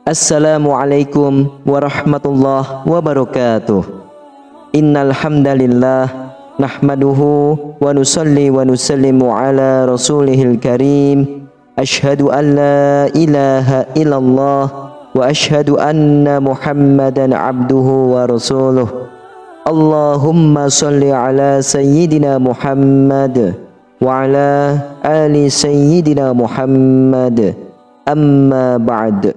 Assalamualaikum warahmatullahi wabarakatuh. Innal hamdalillah nahmaduhu wa nusalli wa nusallimu ala rasulihil karim. Ashhadu an la ilaha illallah wa ashhadu anna Muhammadan abduhu wa rasuluh. Allahumma salli ala sayyidina Muhammad wa ala ali sayyidina Muhammad. Amma ba'd.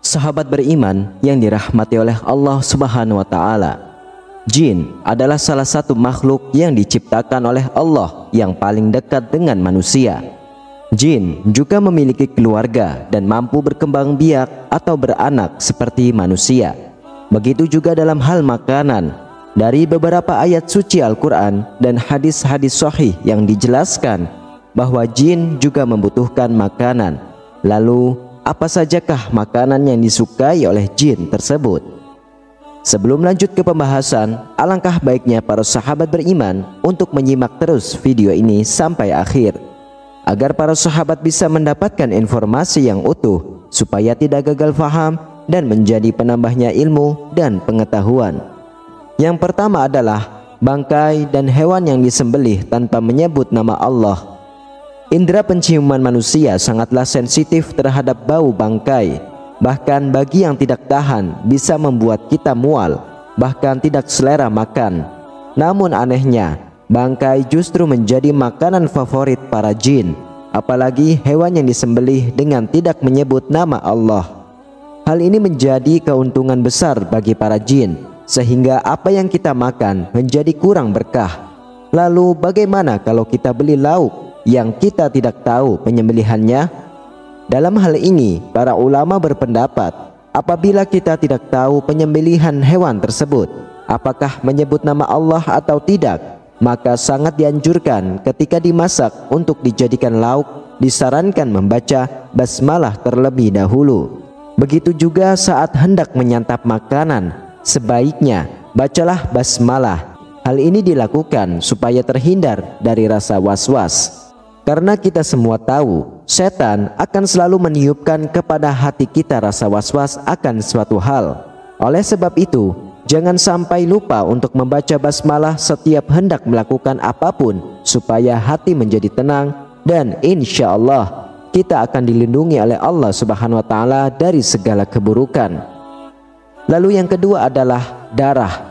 Sahabat beriman yang dirahmati oleh Allah Subhanahu wa taala, jin adalah salah satu makhluk yang diciptakan oleh Allah yang paling dekat dengan manusia. Jin juga memiliki keluarga dan mampu berkembang biak atau beranak seperti manusia. Begitu juga dalam hal makanan. Dari beberapa ayat suci Al-Quran dan hadis-hadis sahih yang dijelaskan bahwa jin juga membutuhkan makanan. Lalu, apa sajakah makanan yang disukai oleh jin tersebut? Sebelum lanjut ke pembahasan, alangkah baiknya para sahabat beriman untuk menyimak terus video ini sampai akhir, agar para sahabat bisa mendapatkan informasi yang utuh, supaya tidak gagal faham dan menjadi penambahnya ilmu dan pengetahuan. Yang pertama adalah bangkai dan hewan yang disembelih tanpa menyebut nama Allah. Indera penciuman manusia sangatlah sensitif terhadap bau bangkai. Bahkan bagi yang tidak tahan bisa membuat kita mual, bahkan tidak selera makan. Namun anehnya, bangkai justru menjadi makanan favorit para jin, apalagi hewan yang disembelih dengan tidak menyebut nama Allah. Hal ini menjadi keuntungan besar bagi para jin, sehingga apa yang kita makan menjadi kurang berkah. Lalu bagaimana kalau kita beli lauk yang kita tidak tahu penyembelihannya? Dalam hal ini, para ulama berpendapat, apabila kita tidak tahu penyembelihan hewan tersebut, apakah menyebut nama Allah atau tidak, maka sangat dianjurkan ketika dimasak untuk dijadikan lauk, disarankan membaca basmalah terlebih dahulu. Begitu juga saat hendak menyantap makanan, sebaiknya bacalah basmalah. Hal ini dilakukan supaya terhindar dari rasa was-was. Karena kita semua tahu, setan akan selalu meniupkan kepada hati kita rasa was-was akan suatu hal. Oleh sebab itu, jangan sampai lupa untuk membaca basmalah setiap hendak melakukan apapun, supaya hati menjadi tenang dan insya Allah kita akan dilindungi oleh Allah Subhanahu wa taala dari segala keburukan. Lalu yang kedua adalah darah.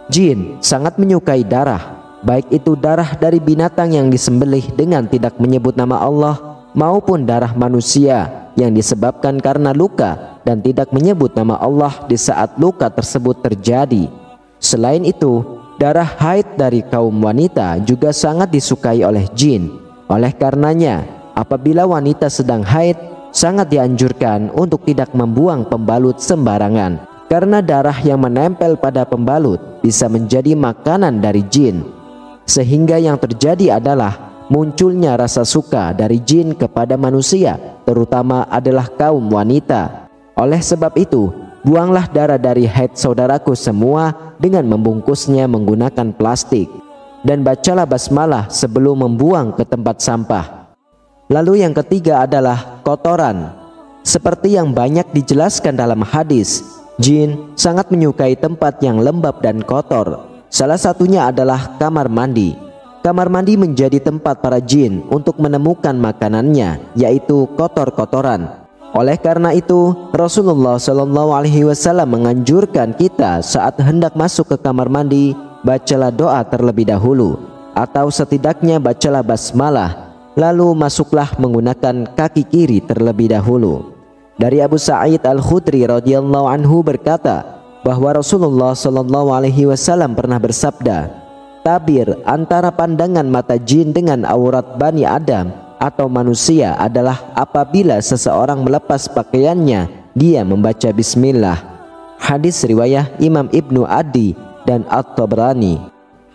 Jin sangat menyukai darah, baik itu darah dari binatang yang disembelih dengan tidak menyebut nama Allah, maupun darah manusia yang disebabkan karena luka dan tidak menyebut nama Allah di saat luka tersebut terjadi. Selain itu, darah haid dari kaum wanita juga sangat disukai oleh jin. Oleh karenanya, apabila wanita sedang haid, sangat dianjurkan untuk tidak membuang pembalut sembarangan, karena darah yang menempel pada pembalut bisa menjadi makanan dari jin. Sehingga yang terjadi adalah munculnya rasa suka dari jin kepada manusia, terutama adalah kaum wanita. Oleh sebab itu, buanglah darah dari haid saudaraku semua dengan membungkusnya menggunakan plastik, dan bacalah basmalah sebelum membuang ke tempat sampah. Lalu yang ketiga adalah kotoran. Seperti yang banyak dijelaskan dalam hadis, jin sangat menyukai tempat yang lembab dan kotor. Salah satunya adalah kamar mandi. Kamar mandi menjadi tempat para jin untuk menemukan makanannya, yaitu kotor-kotoran. Oleh karena itu, Rasulullah SAW menganjurkan kita saat hendak masuk ke kamar mandi, bacalah doa terlebih dahulu, atau setidaknya bacalah basmalah, lalu masuklah menggunakan kaki kiri terlebih dahulu. Dari Abu Sa'id Al-Khudri radhiyallahu anhu berkata, bahwa Rasulullah SAW pernah bersabda, tabir antara pandangan mata jin dengan aurat Bani Adam atau manusia adalah apabila seseorang melepas pakaiannya, dia membaca bismillah. Hadis riwayat Imam Ibnu Adi dan At-Tabrani.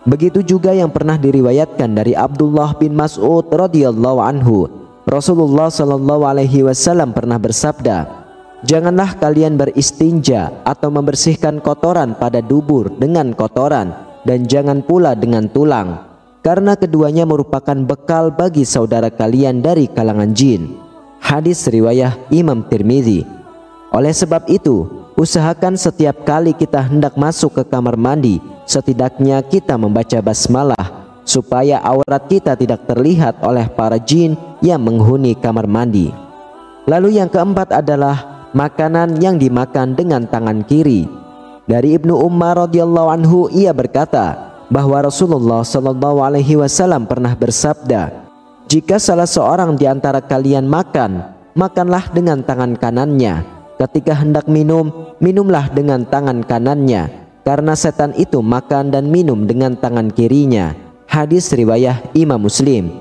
Begitu juga yang pernah diriwayatkan dari Abdullah bin Mas'ud radhiyallahu anhu, Rasulullah SAW pernah bersabda, janganlah kalian beristinja atau membersihkan kotoran pada dubur dengan kotoran, dan jangan pula dengan tulang, karena keduanya merupakan bekal bagi saudara kalian dari kalangan jin. Hadis riwayat Imam Tirmidzi. Oleh sebab itu, usahakan setiap kali kita hendak masuk ke kamar mandi, setidaknya kita membaca basmalah, supaya aurat kita tidak terlihat oleh para jin yang menghuni kamar mandi. Lalu yang keempat adalah makanan yang dimakan dengan tangan kiri. Dari Ibnu Umar radhiyallahu anhu, ia berkata bahwa Rasulullah shallallahu alaihi wasallam pernah bersabda, "Jika salah seorang di antara kalian makan, makanlah dengan tangan kanannya. Ketika hendak minum, minumlah dengan tangan kanannya, karena setan itu makan dan minum dengan tangan kirinya." Hadis riwayat Imam Muslim.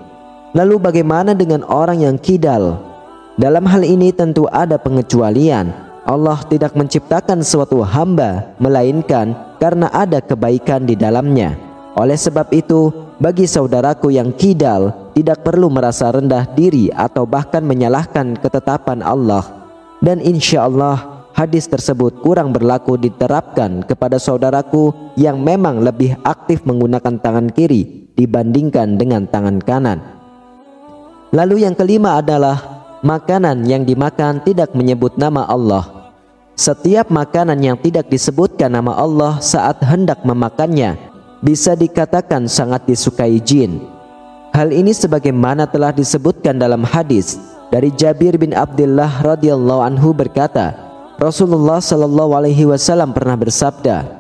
Lalu bagaimana dengan orang yang kidal? Dalam hal ini tentu ada pengecualian. Allah tidak menciptakan suatu hamba melainkan karena ada kebaikan di dalamnya. Oleh sebab itu, bagi saudaraku yang kidal tidak perlu merasa rendah diri atau bahkan menyalahkan ketetapan Allah. Dan insya Allah hadis tersebut kurang berlaku diterapkan kepada saudaraku yang memang lebih aktif menggunakan tangan kiri dibandingkan dengan tangan kanan. Lalu yang kelima adalah makanan yang dimakan tidak menyebut nama Allah. Setiap makanan yang tidak disebutkan nama Allah saat hendak memakannya bisa dikatakan sangat disukai jin. Hal ini sebagaimana telah disebutkan dalam hadis dari Jabir bin Abdullah radhiyallahu anhu berkata, Rasulullah shallallahu alaihi wasallam pernah bersabda,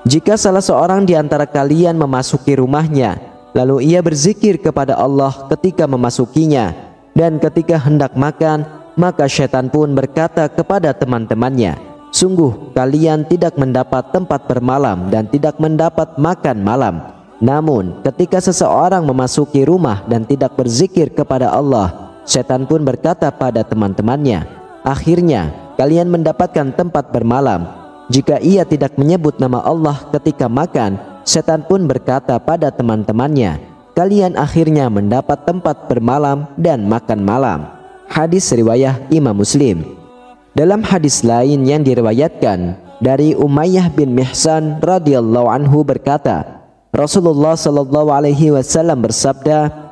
"Jika salah seorang di antara kalian memasuki rumahnya, lalu ia berzikir kepada Allah ketika memasukinya, dan ketika hendak makan, maka syaitan pun berkata kepada teman-temannya, 'Sungguh kalian tidak mendapat tempat bermalam dan tidak mendapat makan malam.' Namun ketika seseorang memasuki rumah dan tidak berzikir kepada Allah, setan pun berkata pada teman-temannya, 'Akhirnya kalian mendapatkan tempat bermalam.' Jika ia tidak menyebut nama Allah ketika makan, setan pun berkata pada teman-temannya, 'Kalian akhirnya mendapat tempat bermalam dan makan malam.'" Hadis riwayat Imam Muslim. Dalam hadis lain yang diriwayatkan dari Umayyah bin Mihsan radhiyallahu anhu berkata, Rasulullah sallallahu alaihi wasallam bersabda,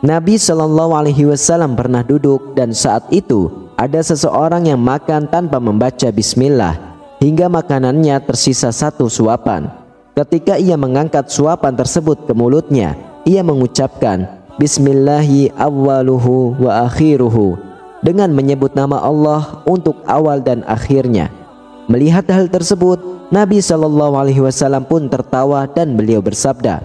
Nabi sallallahu alaihi wasallam pernah duduk dan saat itu ada seseorang yang makan tanpa membaca bismillah hingga makanannya tersisa satu suapan. Ketika ia mengangkat suapan tersebut ke mulutnya, ia mengucapkan Bismillahi awwaluhu wa akhiruhu, dengan menyebut nama Allah untuk awal dan akhirnya. Melihat hal tersebut, Nabi Shallallahu Alaihi Wasallam pun tertawa dan beliau bersabda,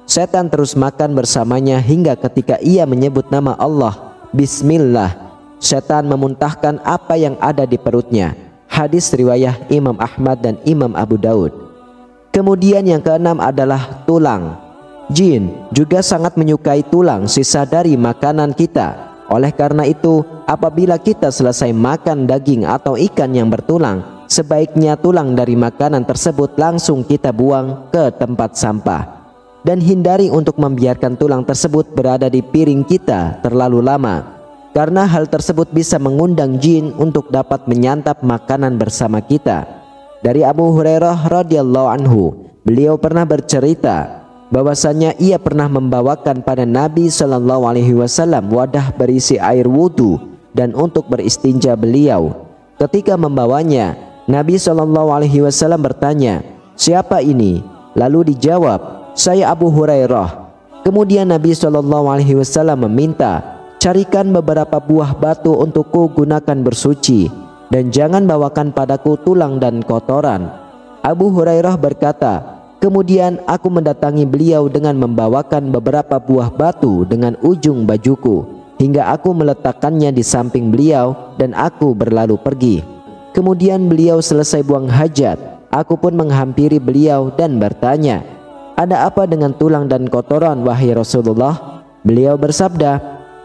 setan terus makan bersamanya hingga ketika ia menyebut nama Allah Bismillah, setan memuntahkan apa yang ada di perutnya. Hadis riwayat Imam Ahmad dan Imam Abu Daud. Kemudian yang keenam adalah tulang. Jin juga sangat menyukai tulang sisa dari makanan kita. Oleh karena itu, apabila kita selesai makan daging atau ikan yang bertulang, sebaiknya tulang dari makanan tersebut langsung kita buang ke tempat sampah. Dan hindari untuk membiarkan tulang tersebut berada di piring kita terlalu lama, karena hal tersebut bisa mengundang jin untuk dapat menyantap makanan bersama kita. Dari Abu Hurairah radhiyallahu anhu, beliau pernah bercerita bahwasanya ia pernah membawakan pada Nabi Shallallahu Alaihi Wasallam wadah berisi air wudhu dan untuk beristinja beliau. Ketika membawanya, Nabi Shallallahu Alaihi Wasallam bertanya, "Siapa ini?" Lalu dijawab, "Saya Abu Hurairah." Kemudian Nabi Shallallahu Alaihi Wasallam meminta, "Carikan beberapa buah batu untukku gunakan bersuci, dan jangan bawakan padaku tulang dan kotoran." Abu Hurairah berkata, kemudian aku mendatangi beliau dengan membawakan beberapa buah batu dengan ujung bajuku, hingga aku meletakkannya di samping beliau dan aku berlalu pergi. Kemudian beliau selesai buang hajat, aku pun menghampiri beliau dan bertanya, "Ada apa dengan tulang dan kotoran, wahai Rasulullah?" Beliau bersabda,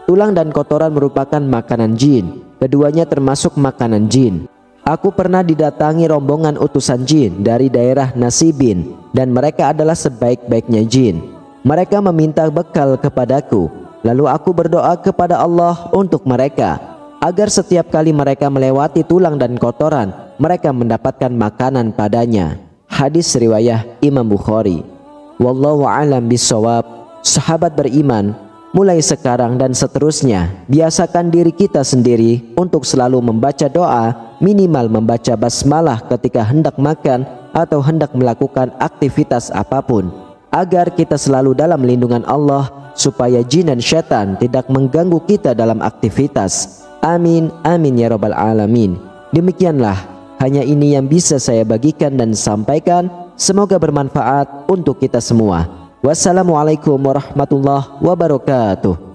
"Tulang dan kotoran merupakan makanan jin, keduanya termasuk makanan jin. Aku pernah didatangi rombongan utusan jin dari daerah Nasibin, dan mereka adalah sebaik-baiknya jin. Mereka meminta bekal kepadaku, lalu aku berdoa kepada Allah untuk mereka, agar setiap kali mereka melewati tulang dan kotoran, mereka mendapatkan makanan padanya." Hadis riwayat Imam Bukhari. Wallahu a'lam bishawab. Sahabat beriman, mulai sekarang dan seterusnya, biasakan diri kita sendiri untuk selalu membaca doa, minimal membaca basmalah ketika hendak makan atau hendak melakukan aktivitas apapun, agar kita selalu dalam lindungan Allah, supaya jin dan syaitan tidak mengganggu kita dalam aktivitas. Amin, amin ya rabbal alamin. Demikianlah, hanya ini yang bisa saya bagikan dan sampaikan. Semoga bermanfaat untuk kita semua. Wassalamualaikum warahmatullahi wabarakatuh.